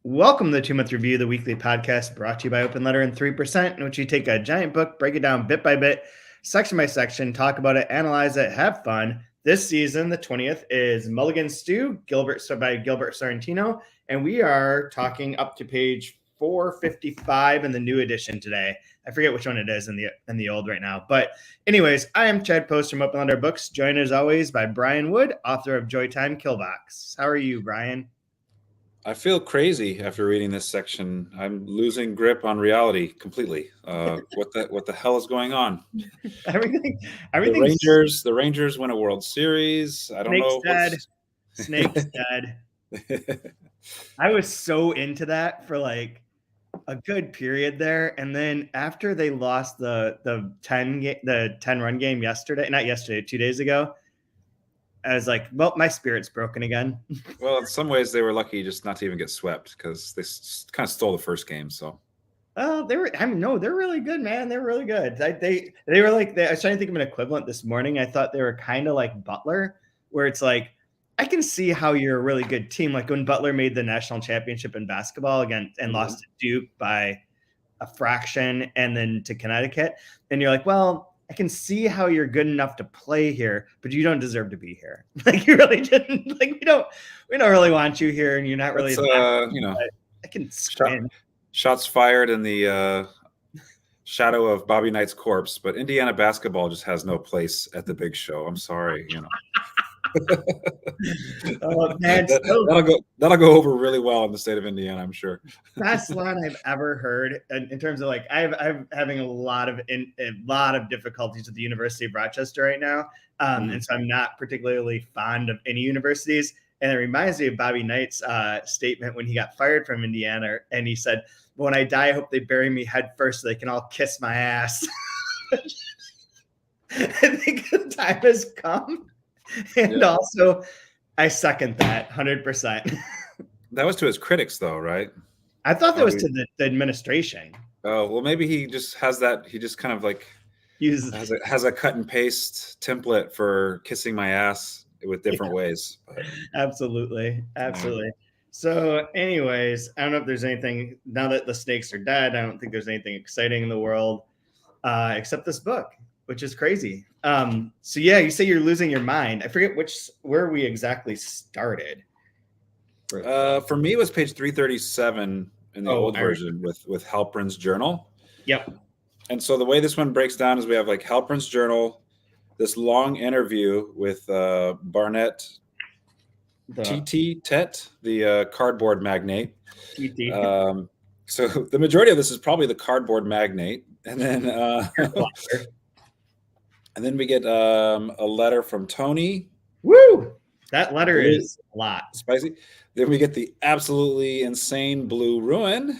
Welcome to the 2 Month Review, the weekly podcast brought to you by Open Letter and 3%, in which we take a giant book, break it down bit by bit, section by section, talk about it, analyze it, have fun. This season, the 20th, is Mulligan Stew, by Gilbert Sorrentino, and we are talking up to page 455 in the new edition today. I forget which one it is in the old right now. But anyways, I am Chad Post from Open Letter Books, joined as always by Brian Wood, author of Joytime Killbox. How are you, Brian? I feel crazy after reading this section. I'm losing grip on reality completely. What the hell is going on? Everything. The Rangers win a World Series. I don't know. Snake's dead. I was so into that for like a good period there, and then after they lost the 10 run game not yesterday, 2 days ago, I was like, well, my spirit's broken again. Well, in some ways, they were lucky just not to even get swept because they kind of stole the first game. So, they're really good, man. They're really good. They were like, I was trying to think of an equivalent this morning. I thought they were kind of like Butler, where it's like, I can see how you're a really good team. Like when Butler made the national championship in basketball again and lost to Duke by a fraction and then to Connecticut. And you're like, well, I can see how you're good enough to play here, but you don't deserve to be here. Like you really didn't. Like we don't really want you here, and you're not really. I can shots fired in the shadow of Bobby Knight's corpse, but Indiana basketball just has no place at the big show. I'm sorry, Oh, man, that'll go over really well in the state of Indiana, I'm sure. Best line I've ever heard in terms of like I'm having a lot of difficulties with the University of Rochester right now, and so I'm not particularly fond of any universities. And it reminds me of Bobby Knight's statement when he got fired from Indiana, and he said, "When I die, I hope they bury me head first so they can all kiss my ass." I think the time has come. And also, I second that 100%. That was to his critics, though, right? I thought that was to the administration. Oh, well, maybe he just has that. He just kind of like has a cut and paste template for kissing my ass with different ways. Absolutely. So anyways, I don't know if there's anything now that the snakes are dead. I don't think there's anything exciting in the world except this book, which is crazy. So yeah, you say you're losing your mind. I forget where we exactly started. For me, it was page 337 in the old version with Halperin's journal. Yep. And so the way this one breaks down is we have like Halperin's journal, this long interview with Barnett Tet, the cardboard magnate. So the majority of this is probably the cardboard magnate, and then and then we get a letter from Tony. Woo! That letter is a lot. Spicy. Then we get the absolutely insane Blue Ruin,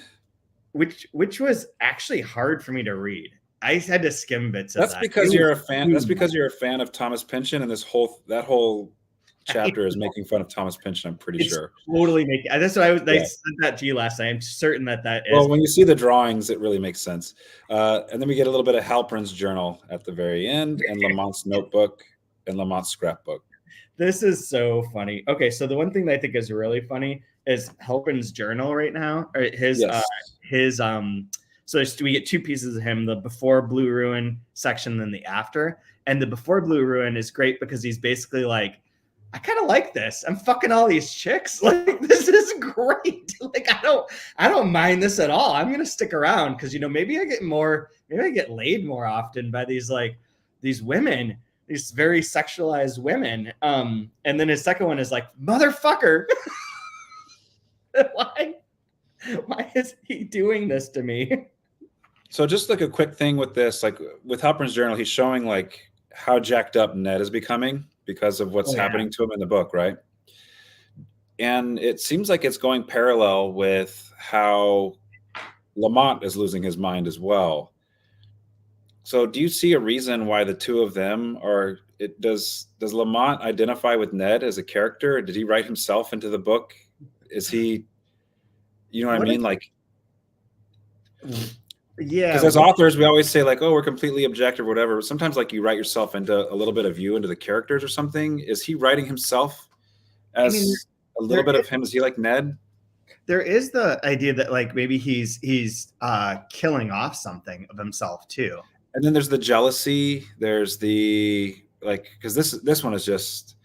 which was actually hard for me to read. I had to skim bits of that. That's because you're a fan. That's because you're a fan of Thomas Pynchon, and that whole chapter is making fun of Thomas Pynchon. I'm pretty sure. Totally making. That's what I sent that to you last night. I'm certain that is. Well, when you see the drawings, it really makes sense. And then we get a little bit of Halperin's journal at the very end, and Lamont's notebook, and Lamont's scrapbook. This is so funny. Okay, so the one thing that I think is really funny is Halperin's journal right now, or his. So we get two pieces of him: the before Blue Ruin section, then the after. And the before Blue Ruin is great because he's basically like, I kind of like this. I'm fucking all these chicks. Like, this is great. Like, I don't mind this at all. I'm gonna stick around because maybe I get laid more often by these women, these very sexualized women. And then his second one is like, motherfucker. Why is he doing this to me? So just like a quick thing with this, like with Halperin's journal, he's showing like how jacked up Ned is becoming because of what's happening to him in the book, right? And it seems like it's going parallel with how Lamont is losing his mind as well. So do you see a reason why the two of them are, does Lamont identify with Ned as a character? Did he write himself into the book? Is he, you know what I mean? Like, yeah. Because as authors, we always say like, oh, we're completely objective or whatever. But sometimes like you write yourself into a little bit of you into the characters or something. Is he writing himself as a little bit of him? Is he like Ned? There is the idea that like maybe he's killing off something of himself too. And then there's the jealousy. There's the like, because this one is just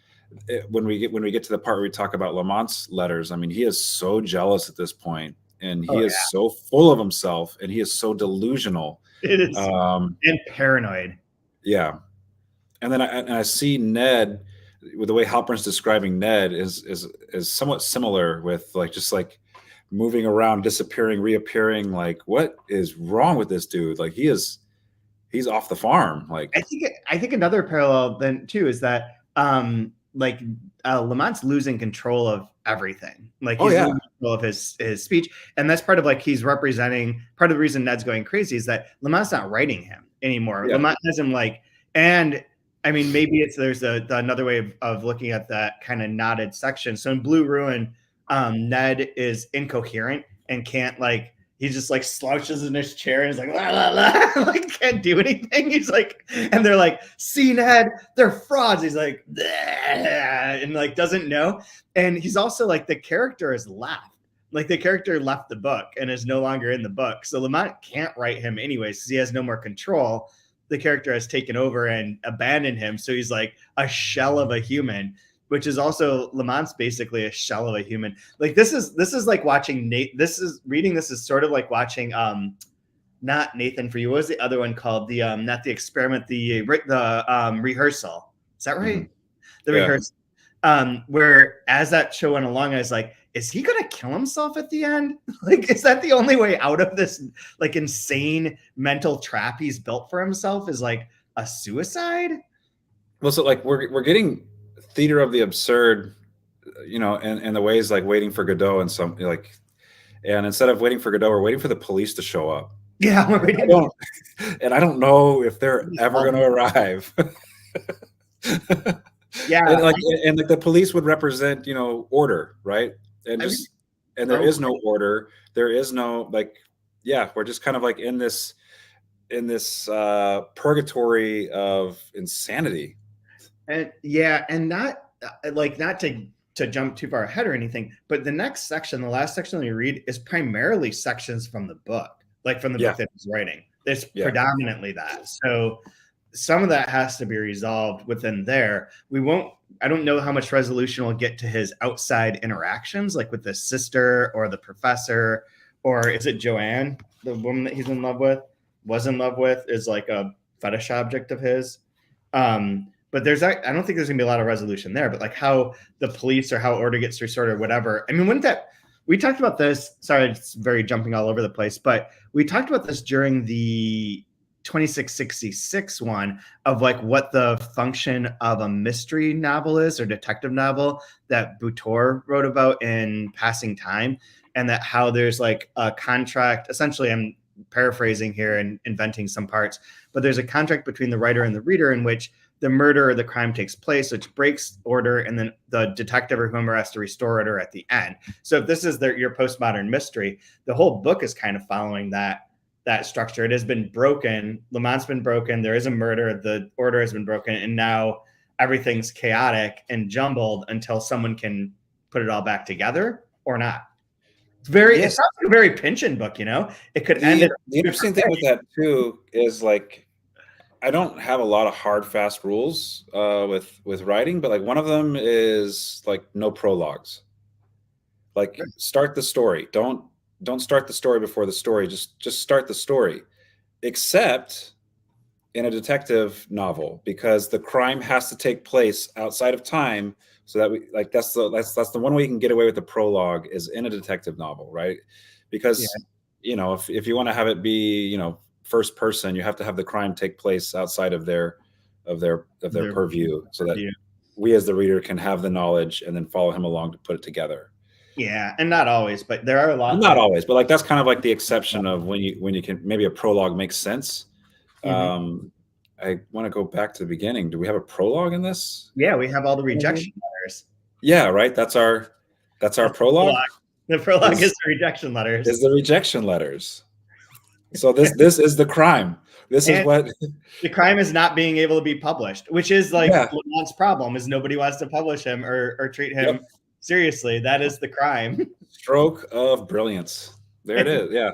when we get to the part where we talk about Lamont's letters. I mean, he is so jealous at this point, and he is so full of himself, and he is so delusional. It is, and paranoid. Yeah, and then I see Ned, with the way Halpern's describing Ned is somewhat similar, with like just like moving around, disappearing, reappearing. Like, what is wrong with this dude? Like, he's off the farm. Like, I think another parallel then too is that like Lamont's losing control of everything. Like, he's losing control of his speech, and that's part of like he's representing part of the reason Ned's going crazy is that Lamont's not writing him anymore. Yeah. Lamont has him like, and I mean, maybe there's another way of looking at that kind of knotted section. So in Blue Ruin, Ned is incoherent and can't like, he just like slouches in his chair and is like, la, la, la, like can't do anything. He's like, and they're like, see Ned, they're frauds. He's like, and like doesn't know. And he's also like, the character is left. Like the character left the book and is no longer in the book. So Lamont can't write him anyways because he has no more control. The character has taken over and abandoned him. So he's like a shell of a human, which is also Lamont's basically a shell of a human. Like this is like watching reading this is sort of like watching not Nathan For You. What was the other one called? The not the experiment, the rehearsal. Is that right? Mm-hmm. The rehearsal. Where as that show went along, I was like, is he gonna kill himself at the end? Like, is that the only way out of this like insane mental trap he's built for himself? Is like a suicide? Well, so like we're getting theater of the absurd, you know, and the ways like Waiting for Godot and some like, and instead of waiting for Godot, we're waiting for the police to show up. Yeah, we're waiting. I don't know if they're ever going to arrive. Yeah, and like the police would represent, you know, order, right? And just and there is no order. There is no like, yeah, we're just kind of like in this purgatory of insanity. And yeah, and not to jump too far ahead or anything, but the next section, the last section that you read, is primarily sections from the book, like from the book that he's writing. It's predominantly that. So some of that has to be resolved within there. I don't know how much resolution we'll get to his outside interactions, like with the sister or the professor, or is it Joanne, the woman that he's in love with, is like a fetish object of his. But I don't think there's gonna be a lot of resolution there, but like how the police or how order gets restored or whatever. I mean, we talked about this, sorry, it's very jumping all over the place, but we talked about this during the 2666 one of like what the function of a mystery novel is or detective novel that Butor wrote about in Passing Time, and that how there's like a contract, essentially I'm paraphrasing here and inventing some parts, but there's a contract between the writer and the reader in which the murder or the crime takes place, which breaks order, and then the detective or whomever has to restore order at the end. So if this is your postmodern mystery, the whole book is kind of following that structure. It has been broken. Lamont's been broken. There is a murder. The order has been broken, and now everything's chaotic and jumbled until someone can put it all back together or not. It's not a very Pynchon book, you know. It could end. The interesting thing with that too is like, I don't have a lot of hard, fast rules with writing, but like one of them is like no prologues. Like start the story. Don't start the story before the story. Just start the story. Except in a detective novel, because the crime has to take place outside of time, so that we like that's the one way you can get away with the prologue is in a detective novel, right? Because you know, if you want to have it be, you know, first person, you have to have the crime take place outside of their purview, so that we as the reader can have the knowledge and then follow him along to put it together. Yeah, and not always, but there are a lot. Not always, but like that's kind of like the exception of when you can, maybe a prologue makes sense. Mm-hmm. I want to go back to the beginning. Do we have a prologue in this? Yeah, we have all the rejection letters. Yeah, right. That's our prologue. The prologue is the rejection letters. Is the rejection letters. So this is the crime. This is what the crime is, not being able to be published, which is like Lamont's problem, is nobody wants to publish him or treat him Seriously, that is the crime. Stroke of brilliance. There it is. Yeah.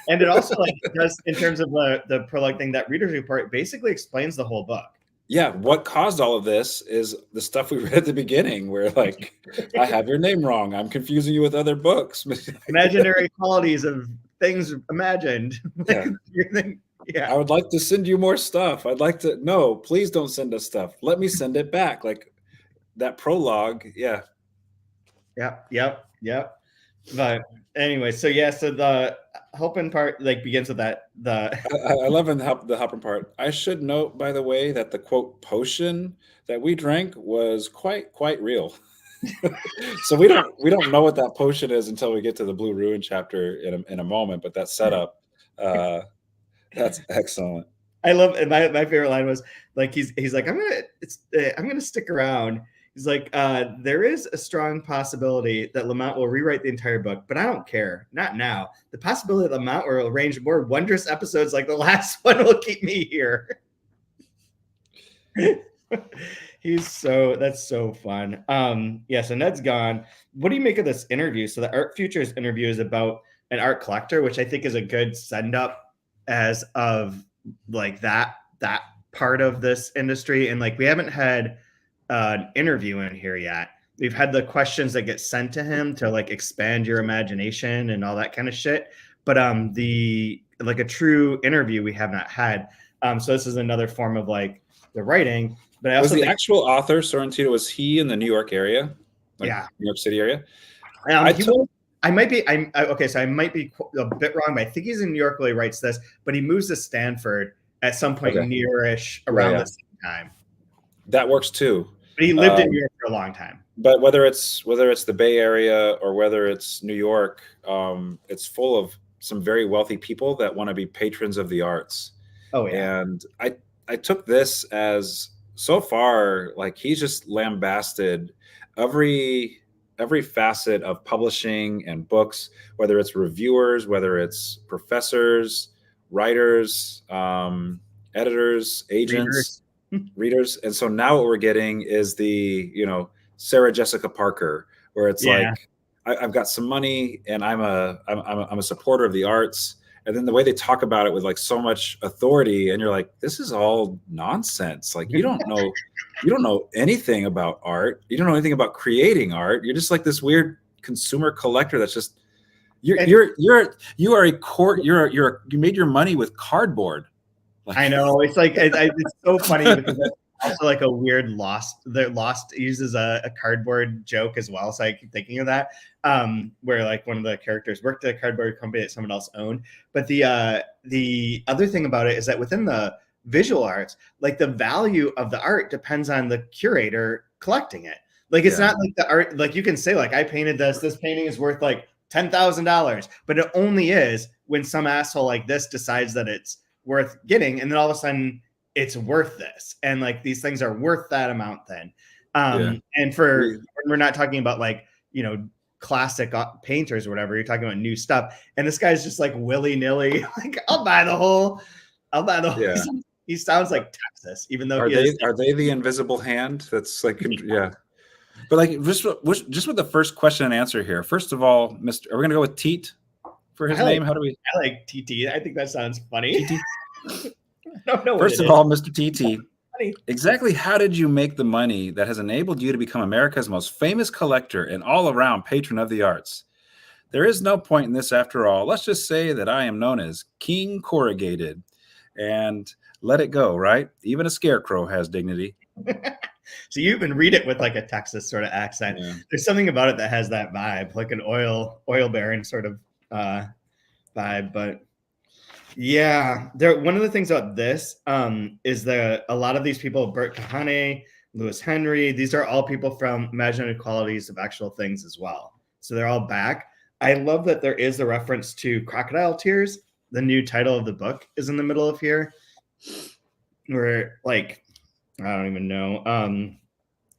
And it also like does, in terms of the prologue thing, that reader's report basically explains the whole book. Yeah, what caused all of this is the stuff we read at the beginning, where like, I have your name wrong. I'm confusing you with other books. Imaginary qualities of things imagined. Yeah. Yeah. I would like to send you more stuff. I'd like to. No, please don't send us stuff. Let me send it back. Like that prologue. Yeah. Yep. But anyway, so yeah, so the helping part like begins with that. I love the helping part. I should note, by the way, that the quote potion that we drank was quite real. So we don't know what that potion is until we get to the Blue Ruin chapter in a moment. But that setup, that's excellent. I love, and my favorite line was like he's like I'm gonna stick around. He's like, there is a strong possibility that Lamont will rewrite the entire book, but I don't care. Not now. The possibility that Lamont will arrange more wondrous episodes like the last one will keep me here. That's so fun. Yeah, so Ned's gone. What do you make of this interview? So the Art Futures interview is about an art collector, which I think is a good send up as of like that part of this industry. And like we haven't had an interview in here yet. We've had the questions that get sent to him to like expand your imagination and all that kind of shit. But the like a true interview we have not had. So this is another form of like the writing. But I also was the actual author Sorrentino, was he in the New York area? Like yeah, New York City area. I might be. Okay. So I might be a bit wrong, but I think he's in New York while he writes this. But he moves to Stanford at some point nearish around the same time. That works too. But he lived in New York for a long time. But whether it's the Bay Area or whether it's New York, it's full of some very wealthy people that want to be patrons of the arts. Oh yeah. And I took this as, so far, like he's just lambasted every facet of publishing and books, whether it's reviewers, whether it's professors, writers, editors, agents, readers. And so now what we're getting is the, Sarah Jessica Parker, where it's like, I've got some money and I'm a supporter of the arts. And then the way they talk about it with like so much authority, and you're like, this is all nonsense. Like you don't know anything about art. You don't know anything about creating art. You're just like this weird consumer collector that's just you made your money with cardboard. Like, I know, it's like it's so funny because it's also like a weird Lost uses a cardboard joke as well. So I keep thinking of that, where like one of the characters worked at a cardboard company that someone else owned. But the other thing about it is that within the visual arts, like the value of the art depends on the curator collecting it. Like it's not like the art, like you can say like I painted this painting is worth like $10,000, but it only is when some asshole like this decides that it's worth getting, and then all of a sudden it's worth this, and like these things are worth that amount then. And for we're not talking about like classic painters or whatever, you're talking about new stuff, and this guy's just like willy-nilly like I'll buy the whole He sounds like Texas, even though are they the invisible hand that's like but like just with the first question and answer here. First of all, Mr. Are we gonna go with Teet for his name? How do we? I like TT. I think that sounds funny. First of all, Mr. TT, exactly how did you make the money that has enabled you to become America's most famous collector and all-around patron of the arts? There is no point in this after all. Let's just say that I am known as King Corrugated, and let it go, right? Even a scarecrow has dignity. So you even read it with like a Texas sort of accent. Yeah. There's something about it that has that vibe, like an oil baron sort of vibe. But yeah, one of the things about this is that a lot of these people, Bert Kahane, Lewis Henry, these are all people from Imaginary Qualities of Actual Things as well. So they're all back. I love that there is a reference to Crocodile Tears. The new title of the book is in the middle of here. Where like, I don't even know.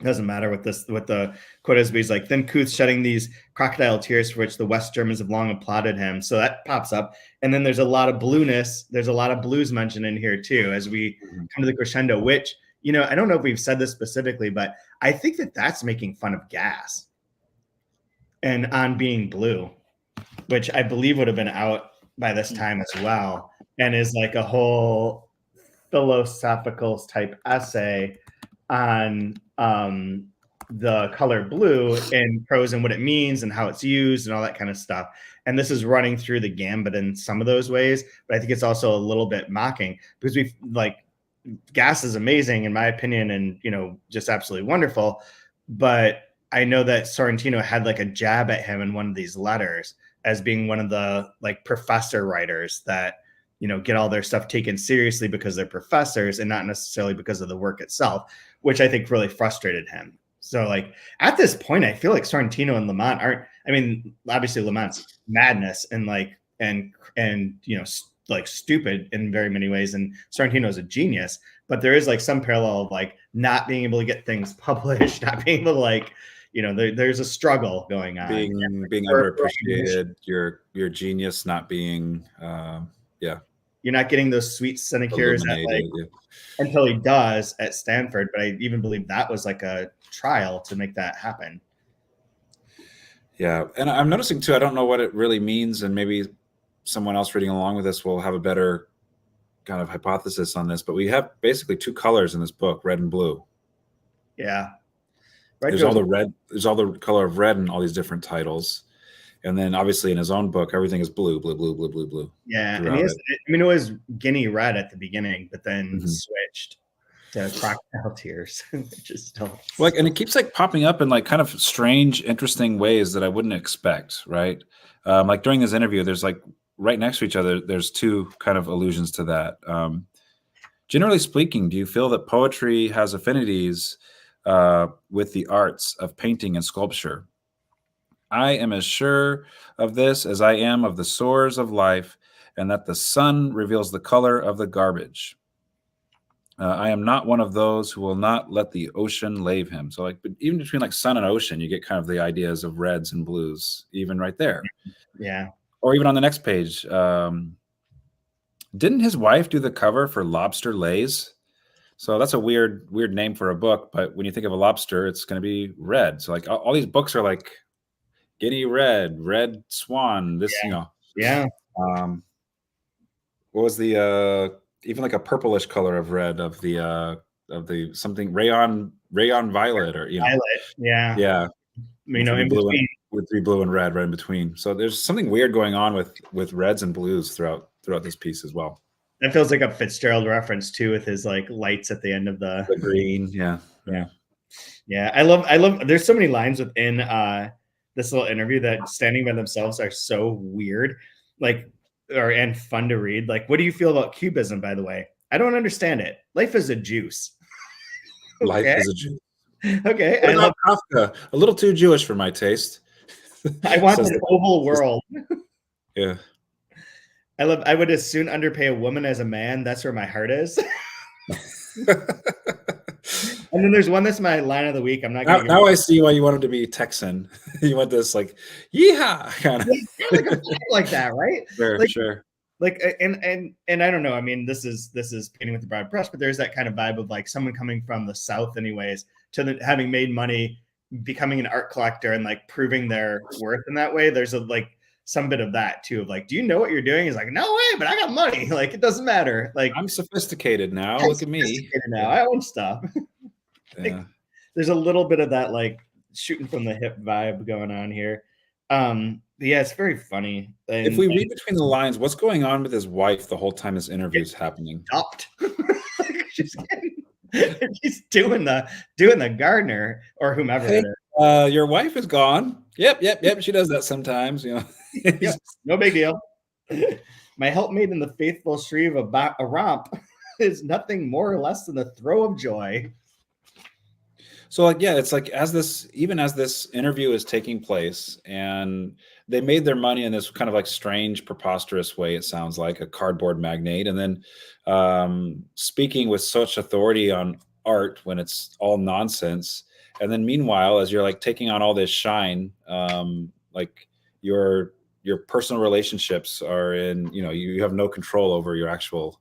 Doesn't matter what the quote is, but he's like, then Kuth shedding these crocodile tears for which the West Germans have long applauded him. So that pops up. And then there's a lot of blueness. There's a lot of blues mentioned in here too, as we come to the crescendo, which, I don't know if we've said this specifically, but I think that that's making fun of gas. and On Being Blue, which I believe would have been out by this time as well, and is like a whole philosophical type essay on the color blue in prose and what it means and how it's used and all that kind of stuff. And this is running through the gambit in some of those ways, but I think it's also a little bit mocking because we like Gas is amazing in my opinion, and just absolutely wonderful. But I know that Sorrentino had like a jab at him in one of these letters as being one of the like professor writers that get all their stuff taken seriously because they're professors and not necessarily because of the work itself, which I think really frustrated him. So like at this point, I feel like Sorrentino and Lamont aren't. I mean, obviously Lamont's madness and like and like stupid in very many ways, and Sorrentino is a genius. But there is like some parallel of like not being able to get things published, not being able to like there's a struggle going on. Being underappreciated, your genius not being you're not getting those sweet sinecures until he does at Stanford. But I even believe that was like a trial to make that happen. Yeah, and I'm noticing too, I don't know what it really means, and maybe someone else reading along with this will have a better kind of hypothesis on this, but we have basically two colors in this book, red and blue. Yeah. There's all the red, there's all the color of red in all these different titles. And then obviously in his own book, everything is blue, blue, blue, blue, blue, blue. Yeah. And it was Guinea red at the beginning, but then switched to crocodile tears. Just like, and it keeps like popping up in like kind of strange, interesting ways that I wouldn't expect, right? Like during this interview, there's like right next to each other, there's two kind of allusions to that. Generally speaking, do you feel that poetry has affinities with the arts of painting and sculpture? I am as sure of this as I am of the sores of life, and that the sun reveals the color of the garbage. I am not one of those who will not let the ocean lave him. So like, but even between like sun and ocean, you get kind of the ideas of reds and blues, even right there. Yeah. Or even on the next page. Didn't his wife do the cover for Lobster Lays? So that's a weird name for a book. But when you think of a lobster, it's going to be red. So like all these books are like Guinea red, red swan, this, Yeah. What was the even like a purplish color of red of the something rayon violet or violet. Yeah. In between. With three blue and red right in between. So there's something weird going on with reds and blues throughout this piece as well. That feels like a Fitzgerald reference too, with his like lights at the end of the green. Yeah. I love there's so many lines within this little interview that standing by themselves are so weird, like and fun to read. Like, what do you feel about cubism, by the way? I don't understand it. Life is a juice. Life is a juice. Okay. I love Kafka. A little too Jewish for my taste. I want an oval world. Yeah. I would as soon underpay a woman as a man. That's where my heart is. And then there's one that's my line of the week. I'm not gonna now I see why you want him to be Texan. You want this like yeehaw kind of like a like that, right? Sure. Like and I don't know. I mean, this is painting with the broad brush, but there's that kind of vibe of like someone coming from the South, anyways, to having made money, becoming an art collector, and like proving their worth in that way. There's some bit of that too, of like, do you know what you're doing? He's like, no way, but I got money. Like, it doesn't matter. Like, I'm sophisticated now. Look at me. Now I own stuff. Like, there's a little bit of that like shooting from the hip vibe going on here. Yeah, it's very funny. If we read between the lines, what's going on with his wife the whole time this interview is happening? Like, she's doing the gardener or whomever it is. Your wife is gone. Yep. She does that sometimes, Yep, no big deal. My helpmate in the faithful shrieve of a romp is nothing more or less than a throw of joy. So like, yeah, it's like as this interview is taking place, and they made their money in this kind of like strange, preposterous way. It sounds like a cardboard magnate, and then speaking with such authority on art when it's all nonsense. And then meanwhile, as you're like taking on all this shine, like your personal relationships are in, you have no control over your actual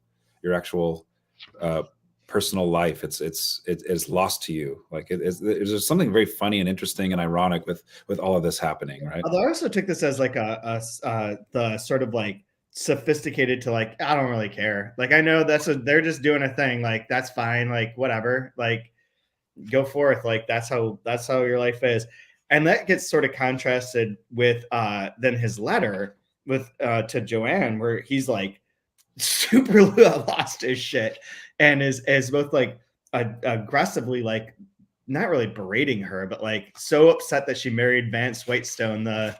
personal life. It is lost to you. Like there's something very funny and interesting and ironic with all of this happening, right? Although I also took this as like the sort of like sophisticated to like, I don't really care. Like, I know they're just doing a thing. Like, that's fine. Like, whatever. Like, go forth. Like, that's how your life is. And that gets sort of contrasted with then his letter with to Joanne, where he's like super lost his shit and is both like aggressively like not really berating her, but like so upset that she married Vance Whitestone, the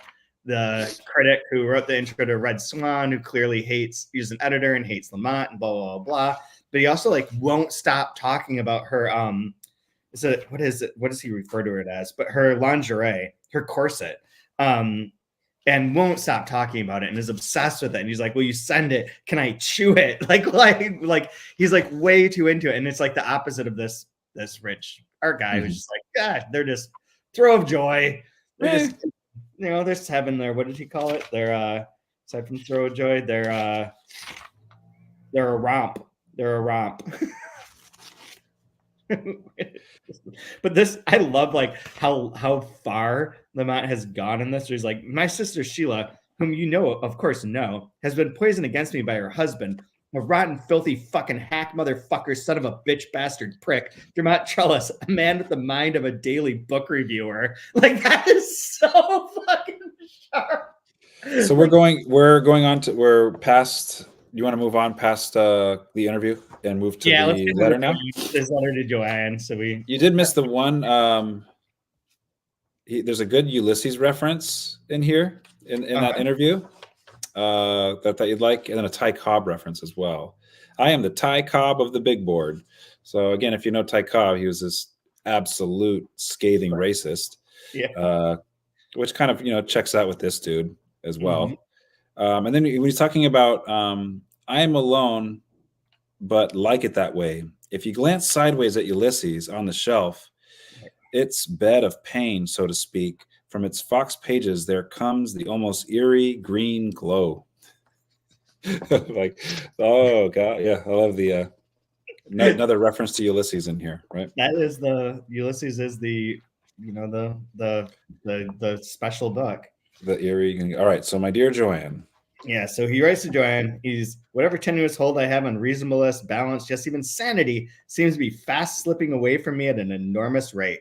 critic who wrote the intro to Red Swan, who clearly he's an editor and hates Lamont and blah blah blah blah. But he also like won't stop talking about her what does he refer to it as? But her lingerie, her corset, and won't stop talking about it and is obsessed with it. And he's like, "Will you send it? Can I chew it?" Like he's like way too into it. And it's like the opposite of this rich art guy who's just like, God, they're just throw of joy. They're just, they're just having their, what did he call it? They're aside from throw of joy, they're a romp. They're a romp. But this, I love like how far Lamont has gone in this. He's like, my sister Sheila, whom you know, of course, has been poisoned against me by her husband, a rotten, filthy, fucking hack motherfucker, son of a bitch, bastard prick, Dermot Trellis, a man with the mind of a daily book reviewer. Like, that is so fucking sharp. So we're past. You want to move on past the interview and move to the letter now? This letter to Joanne. So you did miss the one. There's a good Ulysses reference in here in that interview that you'd like, and then a Ty Cobb reference as well. I am the Ty Cobb of the big board. So again, if you know Ty Cobb, he was this absolute scathing racist, which kind of checks out with this dude as well. Mm-hmm. And then when he's talking about, I am alone, but like it that way. If you glance sideways at Ulysses on the shelf, its bed of pain, so to speak, from its fox pages, there comes the almost eerie green glow. Like, oh God, yeah, I love the another reference to Ulysses in here, right? That is Ulysses is the the special book. The eerie. All right, so my dear Joanne. Yeah, so he writes to Joanne. He's whatever tenuous hold I have on reasonableness, balance, just even sanity seems to be fast slipping away from me at an enormous rate.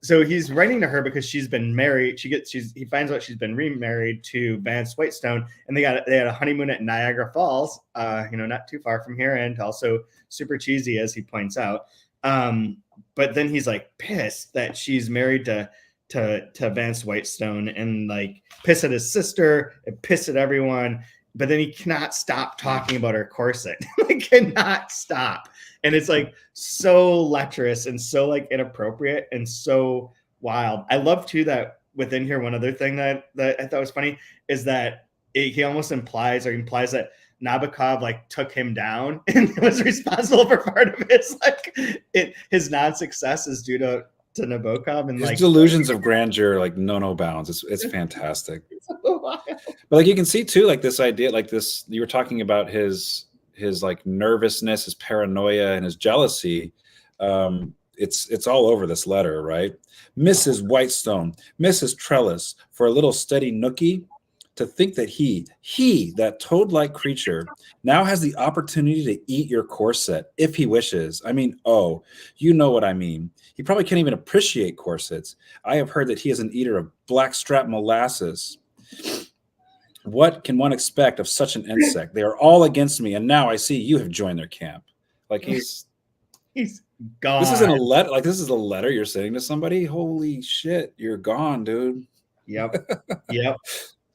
So he's writing to her because she's been married. He finds out she's been remarried to Vance Whitestone, and they had a honeymoon at Niagara Falls, not too far from here, and also super cheesy, as he points out. But then he's like pissed that she's married to Vance Whitestone, and like pissed at his sister and pissed at everyone. But then he cannot stop talking about her corset. Like, cannot stop. And it's like so lecherous and so like inappropriate and so wild. I love too that within here, one other thing that I thought was funny is that he almost implies that Nabokov like took him down and was responsible for part of his non-success is due to Nabokov, and his delusions of grandeur, like no bounds. It's fantastic. It's so wild. But like you can see too, like this idea, like this, you were talking about his like nervousness, his paranoia, and his jealousy. It's all over this letter, right? Mrs. Whitestone, Mrs. Trellis, for a little steady nookie. To think that that toad-like creature, now has the opportunity to eat your corset if he wishes. I mean, oh, you know what I mean. He probably can't even appreciate corsets. I have heard that he is an eater of blackstrap molasses. What can one expect of such an insect? They are all against me, and now I see you have joined their camp. Like he's gone. This isn't a letter. Like this is a letter you're sending to somebody. Holy shit, you're gone, dude. Yep.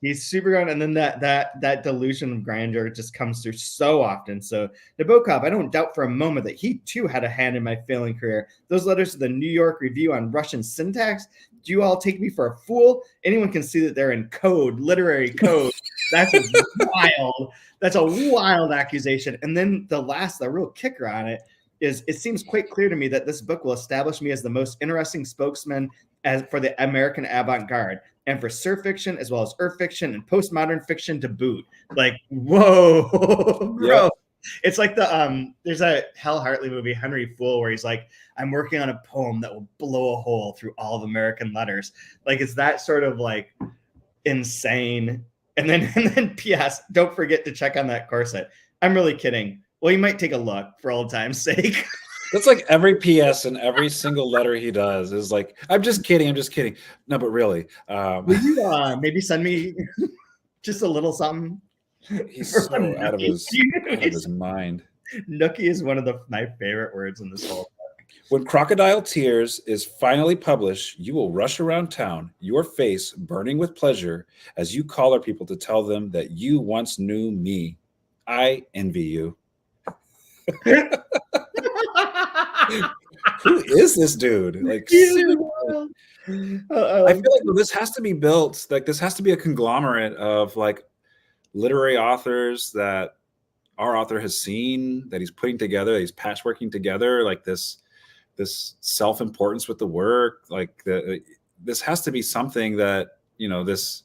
He's super gone, and then that delusion of grandeur just comes through so often. So Nabokov, I don't doubt for a moment that he too had a hand in my failing career. Those letters to the New York Review on Russian syntax. Do you all take me for a fool? Anyone can see that they're in code, literary code. That's wild. That's a wild accusation. And then the real kicker on it is, it seems quite clear to me that this book will establish me as the most interesting spokesman for the American avant-garde, and for surf fiction as well as earth fiction and postmodern fiction to boot. Like, whoa, bro. It's like the there's a Hal Hartley movie, Henry Fool, where he's like, I'm working on a poem that will blow a hole through all of American letters. Like it's that sort of like insane. And then P.S. Don't forget to check on that corset. I'm really kidding. Well, you might take a look for old time's sake. That's like every PS and every single letter he does is like, I'm just kidding. I'm just kidding. No, but really. Will you maybe send me just a little something? He's so out of his mind. Nookie is one of my favorite words in this whole book. When Crocodile Tears is finally published, you will rush around town, your face burning with pleasure as you collar people to tell them that you once knew me. I envy you. Who is this dude? Like, seriously. I feel like this has to be built. Like, this has to be a conglomerate of like literary authors that our author has seen, that he's putting together, that he's patchworking together, like this self-importance with the work. Like this has to be something that, you know, this,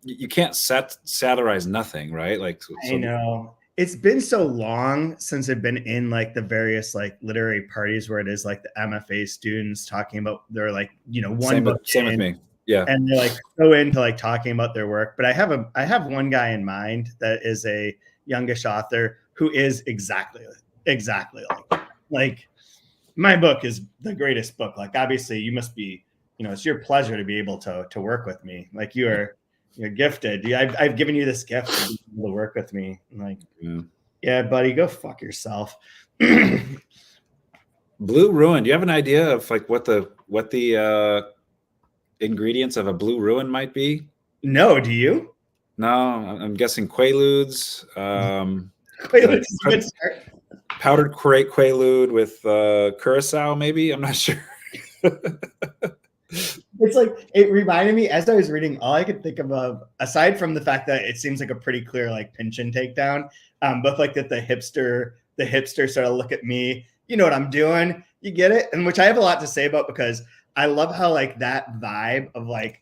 you can't satirize nothing, right? Like, so, I know. It's been so long since I've been in like the various like literary parties where it is like the MFA students talking about their like, you know, one book. Same with me. Yeah. And they're like so into like talking about their work. But I have one guy in mind that is a youngish author who is exactly like my book is the greatest book. Like obviously you must be, you know, it's your pleasure to be able to work with me. Like you're gifted. I've given you this gift to be able to work with me. I'm like, yeah, buddy, go fuck yourself. Blue Ruin. Do you have an idea of like what the ingredients of a Blue Ruin might be? No, do you? No, I'm guessing Quaaludes. Quaaludes is a good start. Powdered Quaalude with curacao, maybe. I'm not sure. It's like, it reminded me as I was reading, all I could think of, aside from the fact that it seems like a pretty clear like Pynchon takedown, but like that the hipster sort of look at me, you know what I'm doing, you get it, and which I have a lot to say about, because I love how like that vibe of like,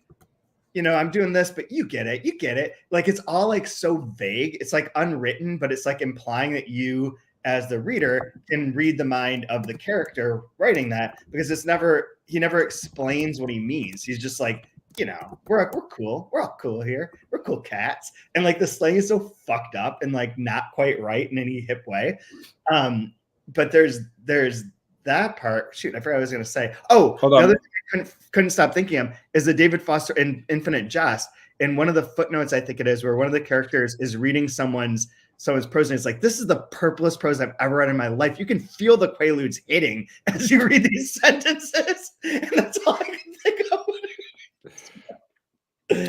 you know, I'm doing this, but you get it. Like it's all like so vague. It's like unwritten, but it's like implying that you as the reader can read the mind of the character writing that, because he never explains what he means. He's just like, you know, we're cool. We're all cool here. We're cool cats. And like the slang is so fucked up and like not quite right in any hip way. But there's that part. Shoot, I forgot what I was going to say. Oh, hold on. The other thing I couldn't stop thinking of is the David Foster in Infinite Jest. In one of the footnotes, I think it is, where one of the characters is reading someone's prose, and it's like, this is the purplest prose I've ever read in my life. You can feel the Quaaludes hitting as you read these sentences. And that's all I can think of.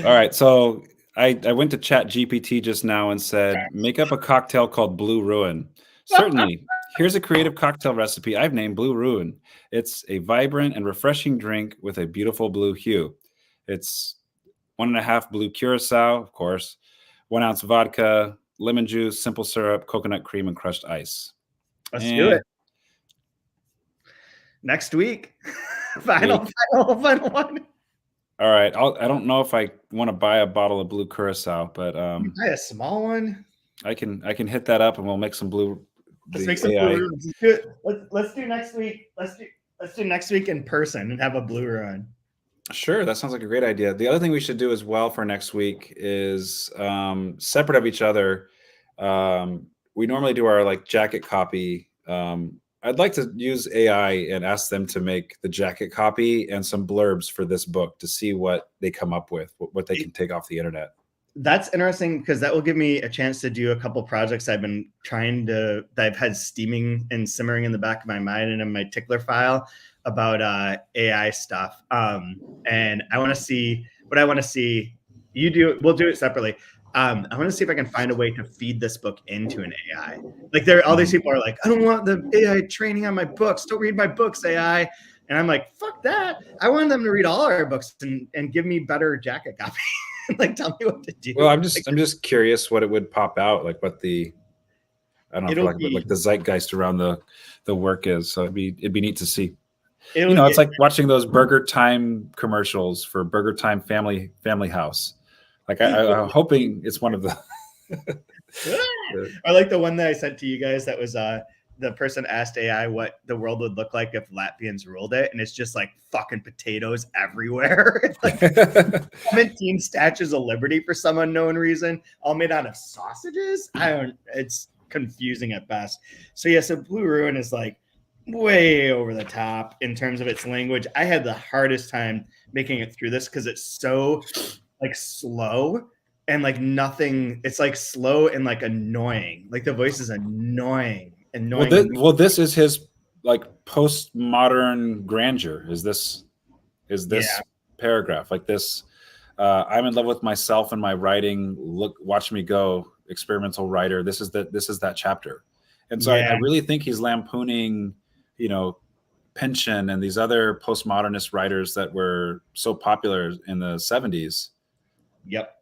All right. So I went to Chat GPT just now and said, make up a cocktail called Blue Ruin. Certainly. Here's a creative cocktail recipe I've named Blue Ruin. It's a vibrant and refreshing drink with a beautiful blue hue. It's 1.5 blue curacao, of course, 1 ounce vodka, lemon juice, simple syrup, coconut cream, and crushed ice. Let's do it. Next week. Final one. All right. I don't know if I want to buy a bottle of blue curacao, but buy a small one. I can hit that up and we'll make some blue. Let's make some blue. Let's do next week. Let's do next week in person and have a blue run. Sure, that sounds like a great idea. The other thing we should do as well for next week is separate of each other. We normally do our like jacket copy. I'd like to use AI and ask them to make the jacket copy and some blurbs for this book to see what they come up with, what they can take off the internet. That's interesting, because that will give me a chance to do a couple projects I've been that I've had steaming and simmering in the back of my mind and in my tickler file about AI stuff. And I want to see what I want to see you do. We'll do it separately. I want to see if I can find a way to feed this book into an AI. Like all these people are like, I don't want the AI training on my books. Don't read my books, AI. And I'm like, fuck that. I want them to read all our books and give me better jacket copy. Like, tell me what to do. Well, I'm just curious what it would pop out, like what the, I don't know, like the zeitgeist around the work is. So it'd be neat to see. It's like watching those Burger Time commercials for Burger Time Family House. Like I'm hoping it's one of the. I like the one that I sent to you guys that was the person asked AI what the world would look like if Latvians ruled it, and it's just like fucking potatoes everywhere. It's like 17 statues of liberty for some unknown reason, all made out of sausages. It's confusing at best. So yeah, so Blue Ruin is like way over the top in terms of its language. I had the hardest time making it through this because it's so like slow and like nothing. It's like slow and like annoying. Like the voice is annoying. Well, this is his like postmodern grandeur. Is this paragraph like this? I'm in love with myself and my writing. Look, watch me go, experimental writer. This is that chapter, and so I really think he's lampooning, Pynchon and these other postmodernist writers that were so popular in the 70s. Yep.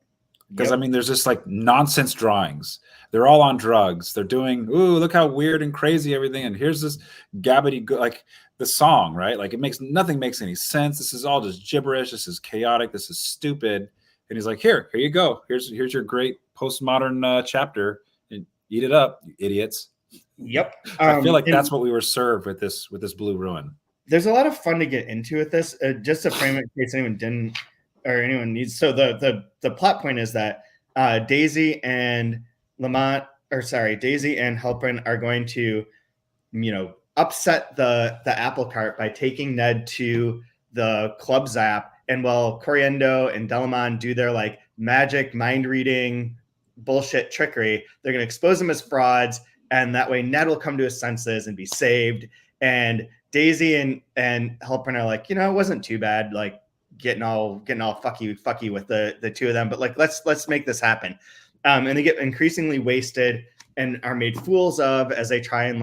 Because I mean, there's just like nonsense drawings. They're all on drugs. They're doing, ooh, look how weird and crazy everything. And here's this gabbity, like the song, right? Like nothing makes any sense. This is all just gibberish. This is chaotic. This is stupid. And he's like, here you go. Here's your great postmodern chapter. And eat it up, you idiots. Yep. I feel like that's what we were served with this Blue Ruin. There's a lot of fun to get into with this. Just to frame it in case anyone didn't or anyone needs. So the plot point is that Daisy and Daisy and Halpern are going to, upset the apple cart by taking Ned to the Club Zap. And while Coriendo and Delamon do their like magic mind reading bullshit trickery, they're going to expose them as frauds. And that way Ned will come to his senses and be saved. And Daisy and Halpern are like, it wasn't too bad. Like, getting all fucky with the two of them, but like let's make this happen. And they get increasingly wasted and are made fools of as they try and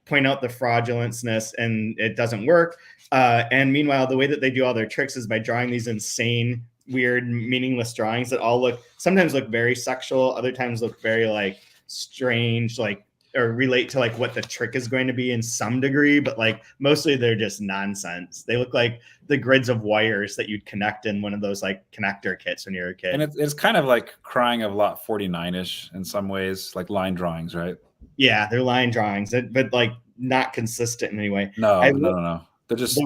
point out the fraudulency, and it doesn't work. And meanwhile, the way that they do all their tricks is by drawing these insane, weird, meaningless drawings that all sometimes look very sexual, other times look very like strange, like or relate to like what the trick is going to be in some degree, but like mostly they're just nonsense. They look like the grids of wires that you'd connect in one of those like connector kits when you're a kid. And it's kind of like Crying of Lot 49-ish in some ways, like line drawings, right? Yeah, they're line drawings, but like not consistent in any way. No. They're just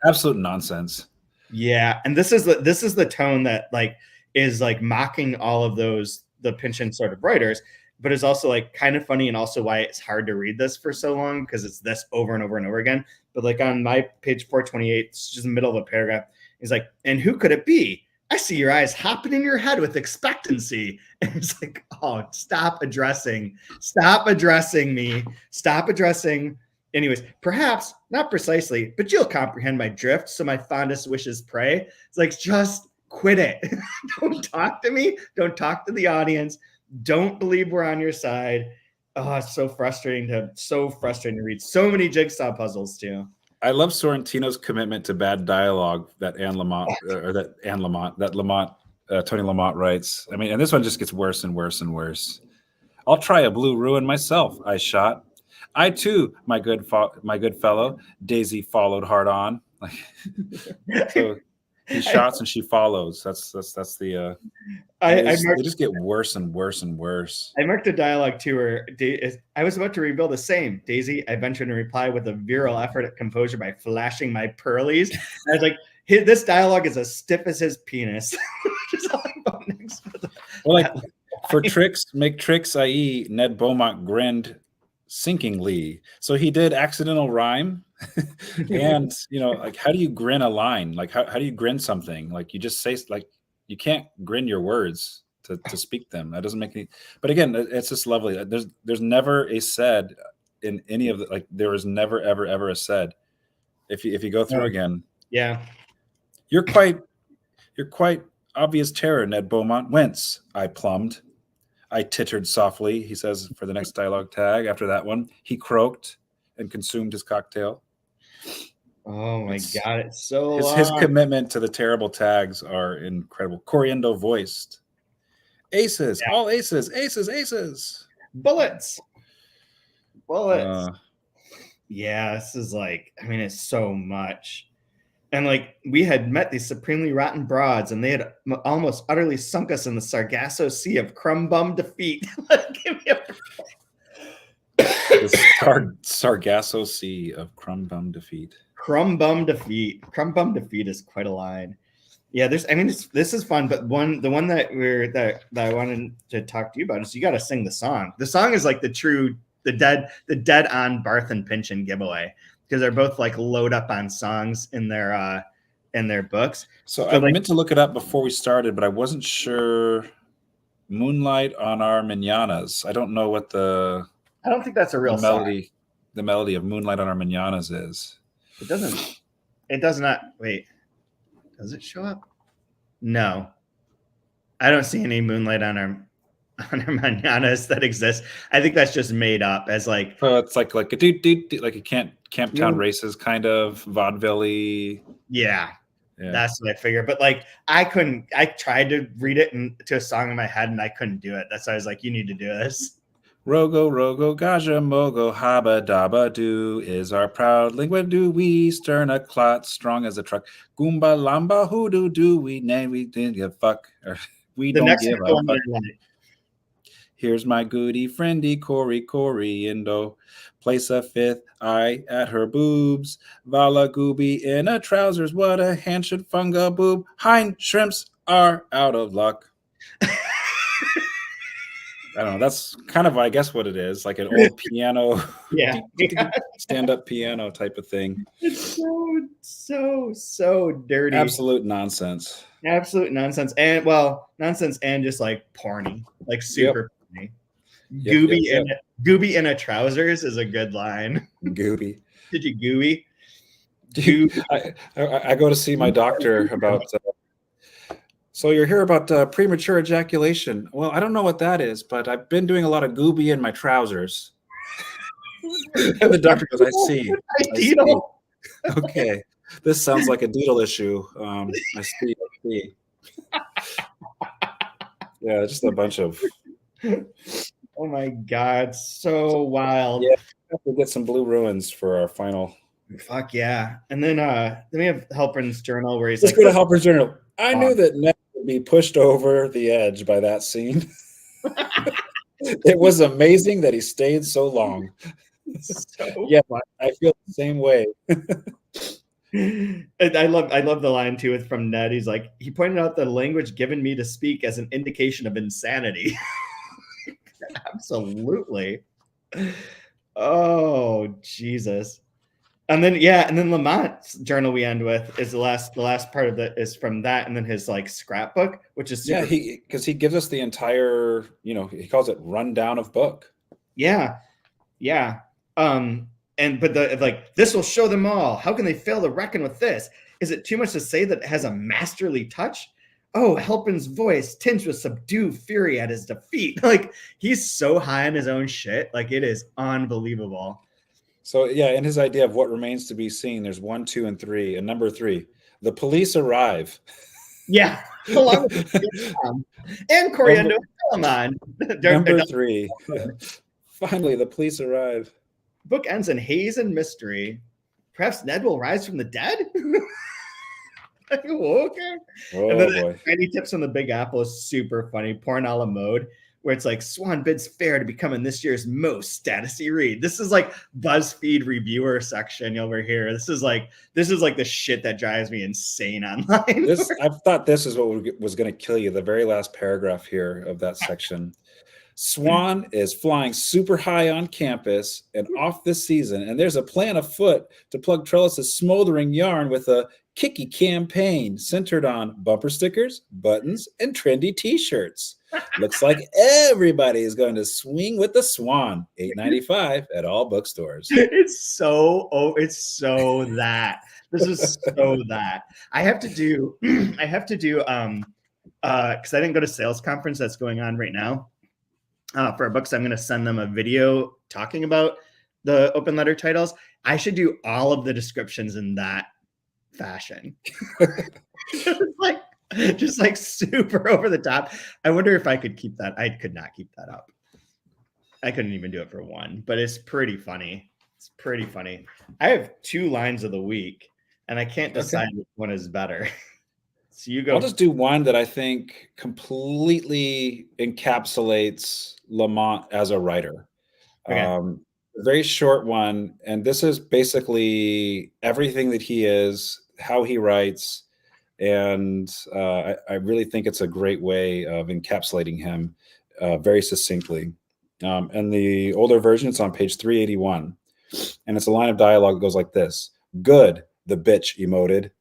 absolute nonsense. Yeah, and this is the tone that like is like mocking all of those the Pynchon sort of writers, but it's also like kind of funny and also why it's hard to read this for so long because it's this over and over and over again. But like on my page 428, it's just in the middle of a paragraph. He's like, and who could it be? I see your eyes hopping in your head with expectancy. And it's like, oh, stop addressing me. Stop addressing. Anyways, perhaps not precisely, but you'll comprehend my drift. So my fondest wishes pray. It's like, just quit it. Don't talk to me. Don't talk to the audience. Don't believe we're on your side. Oh, it's so frustrating to read. So many jigsaw puzzles too. I love Sorrentino's commitment to bad dialogue that Tony Lamont writes. I mean, and this one just gets worse and worse and worse. I'll try a Blue Ruin myself, I shot. I too, my good fellow. Daisy followed hard on. So he shots and she follows. That's the. They just get worse and worse and worse. I marked a dialogue to her. I was about to reveal the same. Daisy, I ventured to reply with a virile effort at composure by flashing my pearlies. I was like, this dialogue is as stiff as his penis. Well, like for tricks, make tricks, i.e. Ned Beaumont grinned sinkingly. So he did accidental rhyme. And, like, how do you grin a line? Like, how do you grin something? Like, you just say, like, you can't grin your words to speak them. That doesn't make any. But again, it's just lovely. There's never a said in any of the, like, there was never ever a said. If you go through again, yeah, you're quite obvious terror, Ned Beaumont. Whence? I plumbed. I tittered softly. He says for the next dialogue tag after that one. He croaked and consumed his cocktail. Oh my God, it's so his commitment to the terrible tags are incredible. Coriendo voiced. Aces, all aces, aces. Bullets. Yeah, this is like, I mean, it's so much. And like we had met these supremely rotten broads, and they had almost utterly sunk us in the Sargasso Sea of crumb bum defeat. Give me a the Sargasso Sea of crumb bum defeat. Crumb bum defeat. Crumb bum defeat is quite a line. Yeah, this is fun, but the one that I wanted to talk to you about is you got to sing the song. The song is like the dead on Barth and Pynchon giveaway, because they're both like load up on songs in their books. So I meant to look it up before we started, but I wasn't sure. Moonlight on Our Mananas. I don't know what I don't think that's a real melody. song. The melody of Moonlight on Our Mananas is. It doesn't. It does not. Wait. Does it show up? No. I don't see any Moonlight on Our Mananas that exists. I think that's just made up as like. Oh, it's like a like a Camptown Races kind of vaudeville-y. Yeah. That's what I figured. But like I tried to read it to a song in my head and I couldn't do it. That's why I was like, you need to do this. Rogo, rogo, gaja, mogo, haba, daba, do is our proud lingua, do we stern a clot, strong as a truck, goomba, lamba, hoodoo, do we, nay, we didn't give a fuck, or we don't give a fuck. Here's my goody friendy Cory Indo. Place a fifth eye at her boobs. Vala gooby in a trousers. What a hand should funga boob. Hind shrimps are out of luck. I don't know. That's kind of, I guess, what it is. Like an old piano. Yeah. Stand-up piano type of thing. It's so dirty. Absolute nonsense. Absolute nonsense. And nonsense and just like porny. Like super porny. Gooby in a trousers is a good line. Gooby. Did you gooey? Dude, I go to see my doctor about so you're here about premature ejaculation. Well, I don't know what that is, but I've been doing a lot of gooby in my trousers. And the doctor goes, I see. Okay. This sounds like a deedle issue. I see. Yeah, just a bunch of. Oh my God, so wild. Yeah, we'll get some blue ruins for our final. Fuck yeah. And then we have Halpern's journal where he's Let's go to Halpern's journal. I knew that Ned would be pushed over the edge by that scene. It was amazing that he stayed so long. I feel the same way. And I love the line too from Ned. He's like, he pointed out the language given me to speak as an indication of insanity. Absolutely. Oh Jesus. And then Lamont's journal we end with is the last part of it is from that, and then his like scrapbook, which is super because he gives us the entire, he calls it rundown of book. Yeah. But this will show them all. How can they fail to reckon with this? Is it too much to say that it has a masterly touch? Oh, Halpern's voice tinged with subdued fury at his defeat. Like he's so high on his own shit. Like it is unbelievable. So in his idea of what remains to be seen, there's 1, 2, and 3. And number 3, the police arrive. Yeah. Along with and Coriander Philemon. Number 3. Finally, the police arrive. Book ends in haze and mystery. Perhaps Ned will rise from the dead? Okay. Oh, and then boy. Tiny Tips on the Big Apple is super funny. Porn a la mode, where it's like Swan bids fair to become in this year's most statusy read. This is like BuzzFeed reviewer section over here. This is like the shit that drives me insane online. I thought this is what was going to kill you. The very last paragraph here of that section. Swan is flying super high on campus and off this season, and there's a plan afoot to plug Trellis's smoldering yarn with a kicky campaign centered on bumper stickers, buttons, and trendy t-shirts. Looks like everybody is going to swing with the Swan. $8.95 at all bookstores. It's so that. This is so that. I have to do because I didn't go to sales conference that's going on right now. For our books, I'm going to send them a video talking about the open letter titles. I should do all of the descriptions in that fashion. just like super over the top. I wonder if I could keep that. I could not keep that up. I couldn't even do it for one, but it's pretty funny. It's pretty funny. I have 2 lines of the week. and I can't decide which one is better. So you go. I'll just do one that I think completely encapsulates Lamont as a writer. Okay. A very short one, and this is basically everything that he is, how he writes, and I really think it's a great way of encapsulating him very succinctly. And the older version, it's on page 381, and it's a line of dialogue that goes like this: "Good," the bitch emoted.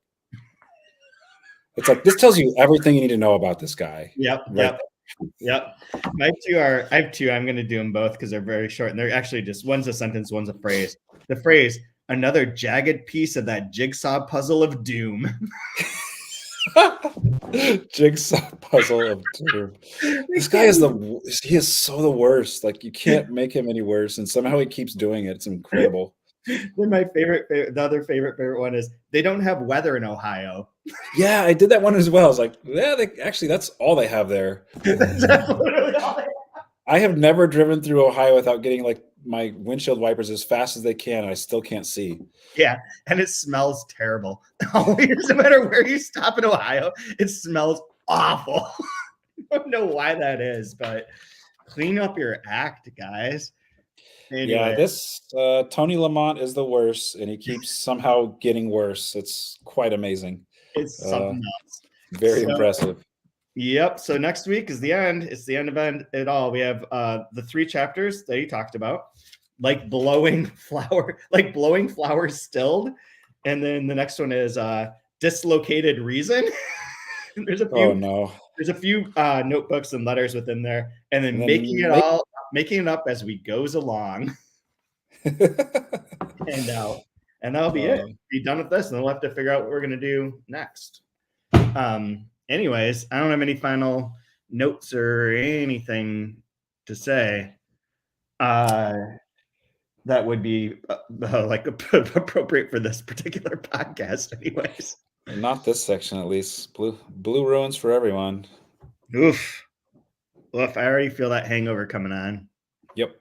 It's like, this tells you everything you need to know about this guy. Yep. Right. Yep. My two are, I have two. I'm going to do them both because they're very short. And they're actually just, one's a sentence, one's a phrase. The phrase, another jagged piece of that jigsaw puzzle of doom. Jigsaw puzzle of doom. This guy is he is so the worst. Like, you can't make him any worse. And somehow he keeps doing it. It's incredible. Then my the other favorite one is, they don't have weather in Ohio. Yeah, I did that one as well. I was like, yeah, actually, that's all they have there. I have never driven through Ohio without getting like my windshield wipers as fast as they can, and I still can't see. Yeah, and it smells terrible. No matter where you stop in Ohio, it smells awful. I don't know why that is, but clean up your act, guys. Anyway. Yeah, this Tony Lamont is the worst, and he keeps somehow getting worse. It's quite amazing. It's something else. Very impressive. Yep. So next week is the end. It's the end of it all. We have the 3 chapters that he talked about, like blowing flowers stilled, and then the next one is dislocated reason. There's a few. Oh no. There's a few notebooks and letters within there, and then making it up as we goes along. And that'll be it. Be done with this, and then we'll have to figure out what we're gonna do next. Anyways, I don't have any final notes or anything to say that would be like appropriate for this particular podcast. Anyways, not this section, at least. Blue ruins for everyone. Oof. I already feel that hangover coming on. Yep.